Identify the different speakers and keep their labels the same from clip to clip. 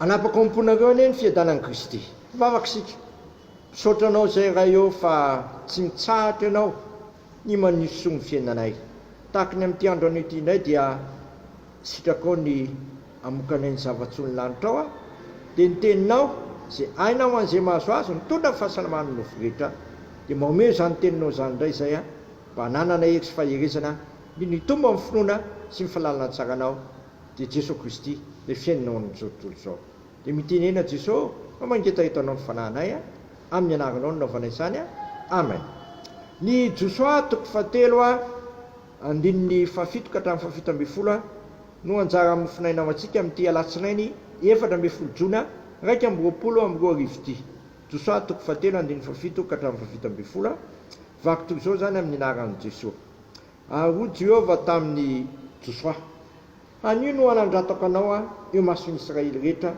Speaker 1: Anapaka-omponareo anie ny fiadanan'i Kristy. Vavaksika. Misaotra anao zay raha eo fa tsy mitsahatra ianao ny maniso ny fiainanay. Tahaka ny amin'ity andro an'ity indray dia sitraka ny amokanay ny zava-tsoa ny lanitra ao dia ny teninao zay ainao an'izay mahazo azo mitondra ny fahasalamana no rehetra dia maomeo izany teninao izany indray izay mba hananana hery sy faherezana ny tomba amin'ny finoana sy ny fahalalana tsara anao dia Jesosy Kristy dia fiainanao amin'izao tontolo izao. Dia mitenena Jesosy fa mangetaretanao ny fanahinay amin'ny anaranao no naovanay izany amen. Ny Josoa toko fahatelo andininy fahafito ka hatramin'ny fahafito ambin'ny folo no anjara mofinaina antsika amin'ity alatsinainy 14 Jona 2020. Josoa toko fahatelo andininy fahafito ka hatramin'ny fahafito ambin'ny folo. Vaky toy izao zany amin'ny anaran'i Jesosy. Ary Jehova tamin'ny Josoa: anio no anandratako anao eo mason'ny Israely rehetra,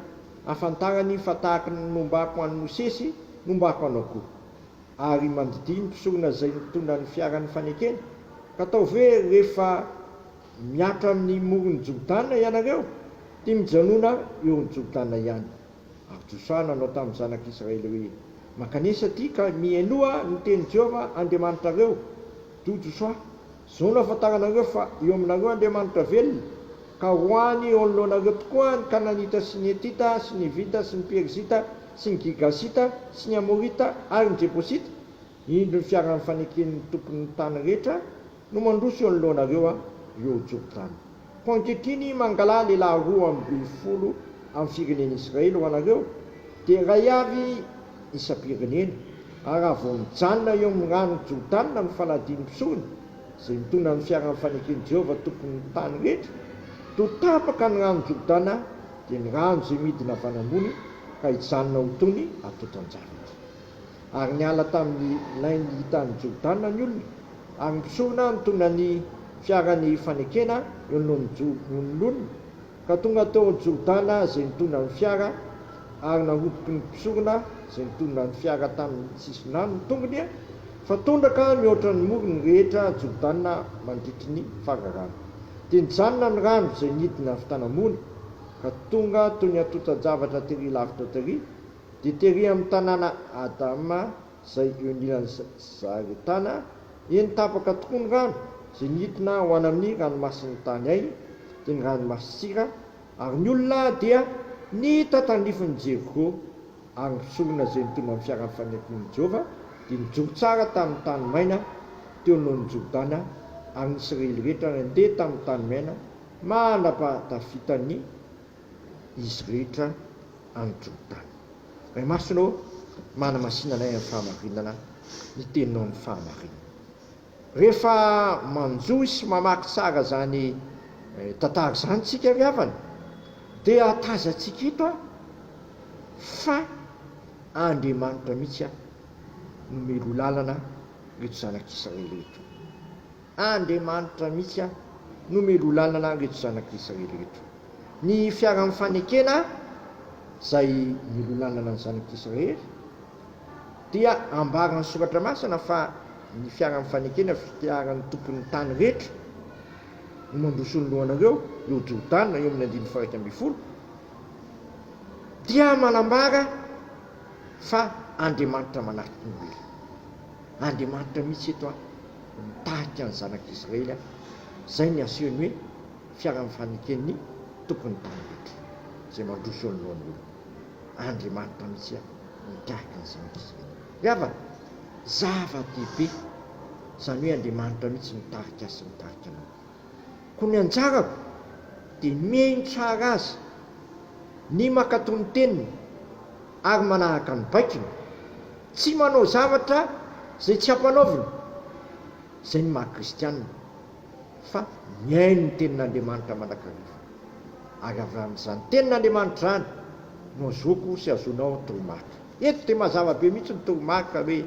Speaker 1: afantarany fa tahaka ny nombako an'i Mosesy nombako anao koa. Ary mandidy ny mpisorona izay nitondra ny fiaran'ny fanekena, ka tao ve rehefa miatra amin'ny moron'ny Jordana ianareo dia mijanona eo ny Jordana ihany. Ary Josoa nanao tamin'ny zanak'Israely hoe: makanesa ty ka mihainoa ny teny Jehova Andriamanitrareo. To Josoa, zao no afantaranareo fa eo aminareo Andriamanitra velona, ka hoany eo anoloanareo tokoa ny Kananita sy ny Hetita sy ny Vita sy ny Perizita sy ny Gigasita sy ny Amorita ary ny Jebosita, indro ny fiaran'ny faneken'ny tompon'ny tany rehetra no mandroso eo anoloanareo eo Jordana. Ko ankehitriny mangala lehilahy 12 amin'ny firenen'i Israely ho anareo, dia ray avy isa-pirenena, ary raha vao mijanona eo amin'ny rano Jordana ny falahadian'ny mpisorona izay mitondra ny fiaran'ny faneken'i Jehova tompon'ny tany rehetra, to tapaka ny rano Jordana dia ny rano izay midina avy any ambony ka hijanona ho tony atoto an-javatra. Ary niala tamin'ny lainy hitan'ny Jordana ny olona, ary mpisorona mitondra ny fiaran'ny fanekena eo anoloan'olona, ka tonga tao Jordana izay nitondra ny fiara, ary naroboky ny mpisorona izay nitondra ny fiara tamin'ny sisiny ny tongony, fa tondraka mihoatra ny morony rehetra Jordana mandritry ny fararano. Dia nijanona ny rano izay nidina avy tany ambony, ka tonga toy ny atotan-javatra tery lavitra tery, dia tery amin'ny tanàna Adama izay eo anilan'ny Zaretana, eny tapaka tokoa ny rano izay nidina ho any amin'ny ranomasin'ny tany ay, dia ny ranomasina, ary ny olona dia nitatanifin'ny Jeriko, ary mpisorona izay nitondra ny fiaran'ny faneken'i Jehova dia nijoro tsara tamin'ny tany maina teo anoloan'ny Jordana, ary ny Israely rehetra nandeha tamin'ny tany maina manapa-tafitan'ny izy rehetra any Jordana. Ray masonao manamasinanay amin'ny fahamarinana ny teninao amin'ny fahamarinana. Rehefa manjoy sy mamaky tsara zany tantara izany tsika ry havana, dia hatazantsika eto fa Andriamanitra mihitsy nomelo lalana reto zanak'Israely reto. Andriamanitra mihitsy nomelo lalana reto zanak'Israely reto. Ny fiaran'ny fanekena izay melo lalana ny zanak'Israely dia ambarany soratra masina fa ny fiaran'ny fanekena fiaran'ny tompon'ny tany rehetra no mandroso ny lohanareo eo Jordana eo amin'ny 120 dia manambara fa Andriamanitra manatrika ny olombelona. Andriamanitra mihitsy eto mitahika ny zanak'Israely, izay ny asehony hoe fiaran'ny faneken'ny tompon'ny tany rehetra izay mandroso ny lohan'ny olona. Andriamanitra mihitsy mitahika ny zanak'Israely. Ry zava-dehibe izany hoe Andriamanitra mihitsy mitahika sy mitahika anao. Ko ny anjarako dia mihaino tsara azy, ny makato ny teniny ary manahaka ny baikiny, tsy manao zavatra izay tsy hampanaovina, izay ny maha-kristianina, fa mihaino ny tenin'Andriamanitra manakariva. Ary avy amin'izany tenin'Andriamanitra izany no azoko sy azonao toromarika. Eto dia mazava be mihitsy ny toromarika hoe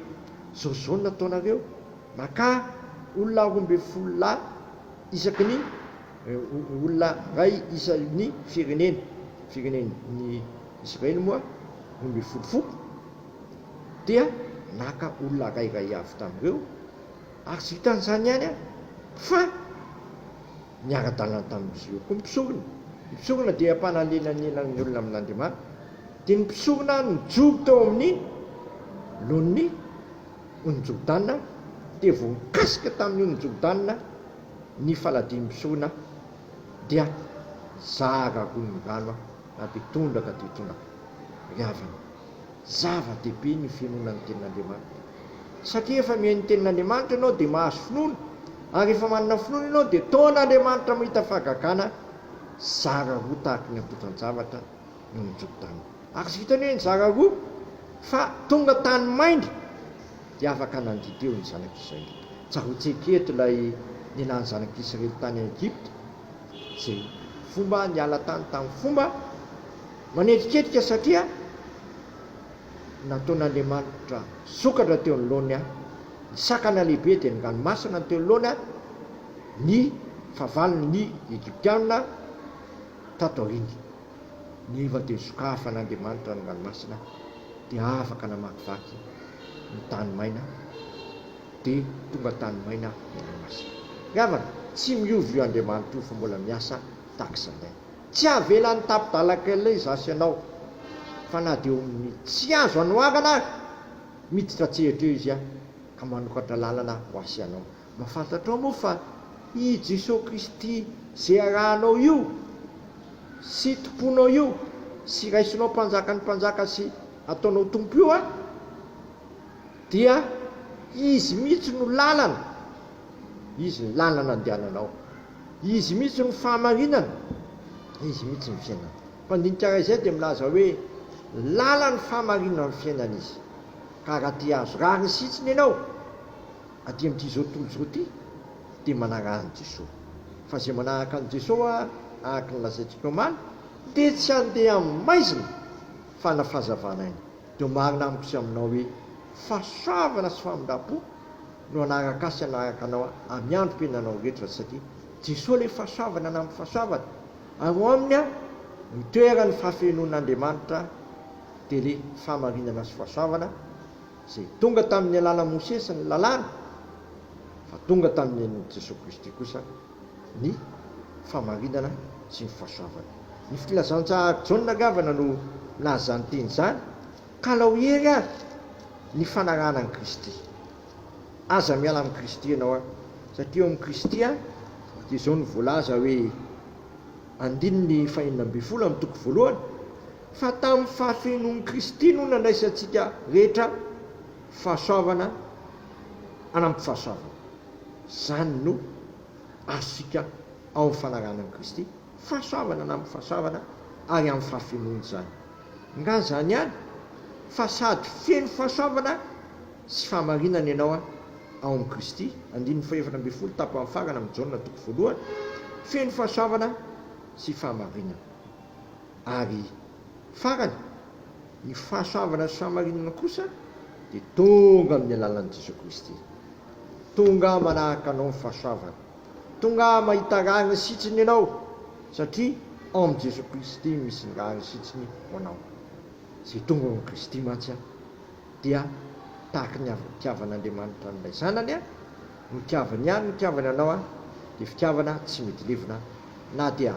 Speaker 1: zao ny nataonareo, maka olona 12 lahy isaky ny olona ray isan'ny firenen'ny Israely moa 12 dia naka olona rairay avy tamin'ireo, ary tsy vitan'izany ihany fa niara-dalana tamin'izy io koa mpisorona, Pisokona dia mpanalilanilany ny olona amin'Andriamanitra. Dia ny pisokona nijogo teo amin'ny lon'ny onjodanina, dia vonikasika tamin'ny onjodanina ny faladiny pisokona dia zagago ny rano na dia tondraka dia tondraka riavana. Zava-dehibe ny finoana ny tenin'Andriamanitra, satria efa mihaino ny tenin'Andriamanitra ianao dia mahazo finoana, ary efa manana finoana ianao dia taon'Andriamanitra mahita fahagagana zagago tahaka ny ampotan-javatra no mijogotanina. Ary sy hitany hoe ny zagago fa tonga tany maindry dia afaka nandidy eo ny zanak'Israely. Tsarotsehiketo ilay nialany zanak'Israely tany Egypte, izay fomba niala tany tamin'ny fomba manetiketika, satria nataon'Andriamanitra sokatra teo anoloany ny sakana lehibe dia ny ranomasina teo anoloany ny fahavalony ny Egyptianina tato aoriana. Nefa dia sokafan'Andriamanitra ny ranomasina dia afaka namakivaky ny tany maina, dia tonga tany maina ny ranomasina. Ravana tsy miovy io Andriamanitra io fa mbola miasa takizanay. Tsy avelany tapidalaka ilay zasy ianao, fa na dia amin'ny tsy azo anoharana miditra tsehatra eo izy ka manokatra lalana ho asy anao. Mahafantatrao moa fa i Jesosy Kristy zay arahanao io sy tomponao io sy raisinao mpanjaka ny mpanjaka sy ataonao tompo io dia izy mihitsy no lalana, izy ny lalana andehananao, izy mihitsy no fahamarinana, izy mihitsy ny fiainana. Mpandinika izay dia milaza hoe lalany fahamarinana ny fiainana izy. Ka raha tia azo rariny sitsiny ianao aty amin'ity zao tontolo zao ty dia manaraka an'i Jesosy. Fa izay manaraka an'i Jesosy araka ny lazaintsika omaly dia tsy handeha amin'ny maizina fa na fahazavana aina. Dia marina amiko sy aminao hoe fahasoavana sy famindrapo no anaraka asy anaraka anao amin'ny androm-piainanao rehetra, satria Jesosy ilay fahasoavana na amin'ny fahasoavana, ary ao aminy ny toeran'ny fahafenon'Andriamanitra dia ilay fahamarinana sy fahasoavana izay tonga tamin'ny alàna Mosesy ny lalàna, fa tonga tamin'ny Jesosy Kristy kosa ny fahamarinana sy ny fahasoavana. Ny filazantsara Jaona gavana no laza ny teny izany, ka lao hery ary ny fanarahana an'i Kristy. Aza miala amin'i Kristy ianao satria eo amin'i Kristy dia izao ny voalaza hoe andininy fahinana ambin'ny folo amin'ny toko voalohany, fa tamin'ny fahafenon'i Kristy no nandraisantsika rehetra fahasoavana anampy fahasoavana. Zany no azosika ao amin'ny fanarahana an'i Kristy, fahasoavana anampy fahasoavana ary amin'ny fahafenony izany. Nga zany ihany fa sady feno fahasoavana sy fahamarinana ianao ao amin'i Kristy. Andininy fahaefatra ambin'ny folo tapany farana amin'ny Jaona toko voalohany, feno fahasoavana sy fahamarinana. Ary farany ny fahasoavana sy fahamarinana kosa dia tonga amin'ny alalan'i Jesosy Kristy. Tonga manaraka anao ny fahasoavana, tonga mahita rariny sitsiny ianao, satria ao amin'i Jesosy Kristy misy ny rariny sitsiny ho anao. Izay tonga ao amin'i Kristy mantsy dia tahaka ny fitiavan'Andriamanitra n'ilay zanany no tiavany ihany no tiavany anao dia fitiavana tsy mety levina, na dia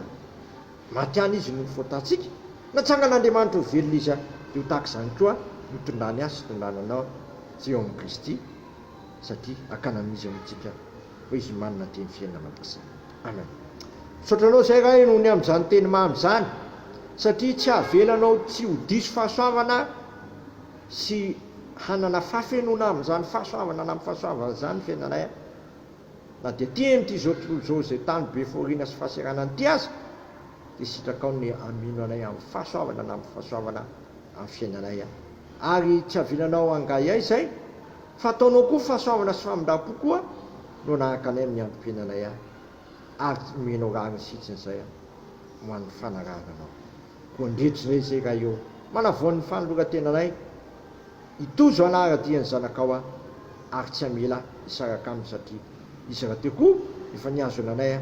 Speaker 1: maty izy no fotantsika, natsangan'Andriamanitra ho velona izy dia ho tahaka izany koa no tondrany azy sy tondrananao tsy eo amin'i Kristy, satria akanamizy amintsika hoe izy manana teny fiainana mandrakizay. Amen. Sotranao izay raha nohony amin'izany teny mamy izany, satria tsy avelanao tsy ho diso fahasoavana sy hanana fahafenona amin'izany fahasoavana na amin'ny fahasoavana izany fiainanay, na dia ty amin'ity zao tontolo zao izay tany be fahoriana sy fahasairana ny ty azy, dia sitraka ao ny amino anay amin'ny fahasoavana na amin'ny fahasoavana amin'ny fiainanay. Ary tsy avelanao angay ahy izay, fa ataonao koa fahasoavana sy famindrapo koa no anaraka anay amin'ny androm-piainanay ary menao rariny sitsiny izay ho an'ny fanarahananao. Koa ndreto izay raha eo manavoan'ny fanoloran-tenanay itozo anara-dian'ny zanakao ary tsy amela isaraka aminy, satria izy raha teo koa efa niazo anay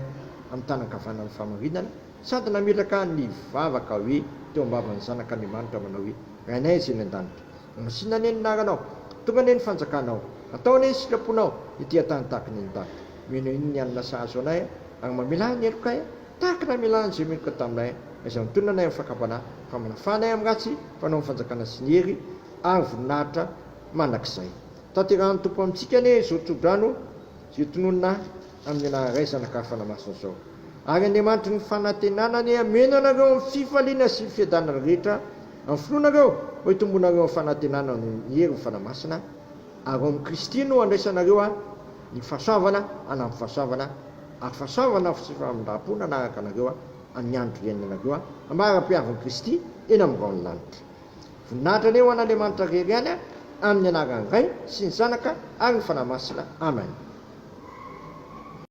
Speaker 1: amin'ny tanankavanan'ny fahamarinana, sady nametraka ny vavaka hoe teo ambavan'ny zanak'Andriamanitra manao hoe rainay izay ny an-danitra, masina ane ny naranao, tonga ane ny fanjakanao, atao ane ny sitraponao ity tany tahaka ny an-danitra. Mino iny ny anina sahazo anay ary mamela ny elokay tahaka namelana izay meloka taminay izay mitonana amin'ny fakapana famanafanay amin'ny ratsy fanao ny fanjakana sy ny hery ary voninahitra mandrakizay. Tanterahany tompo amintsika ne zao tsodrano zay tononona amin'ny anaraisana ka fanamasina zao. Ary Andriamanitra ny fanantenanany amena anareo amin'ny fifaliana sy ny fiadanana rehetra amin'ny filoanareo ho itombonareo amin'ny fanantenana ny hery ny fanamasina ary amin'ny Kristy no andraisanareo ny fahasoavana anampy fahasoavana ary fahasoavana sy famindram-pona anaraka anareo amin'ny andro iainanareo amara-piavin'i Kristy eny amin'ny raon'ny lanitra. Voninahitra ne ho an'Andriamanitra rery ihany amin'ny anaran'ny Ray sy ny Zanaka ary ny fanamasina. Amen.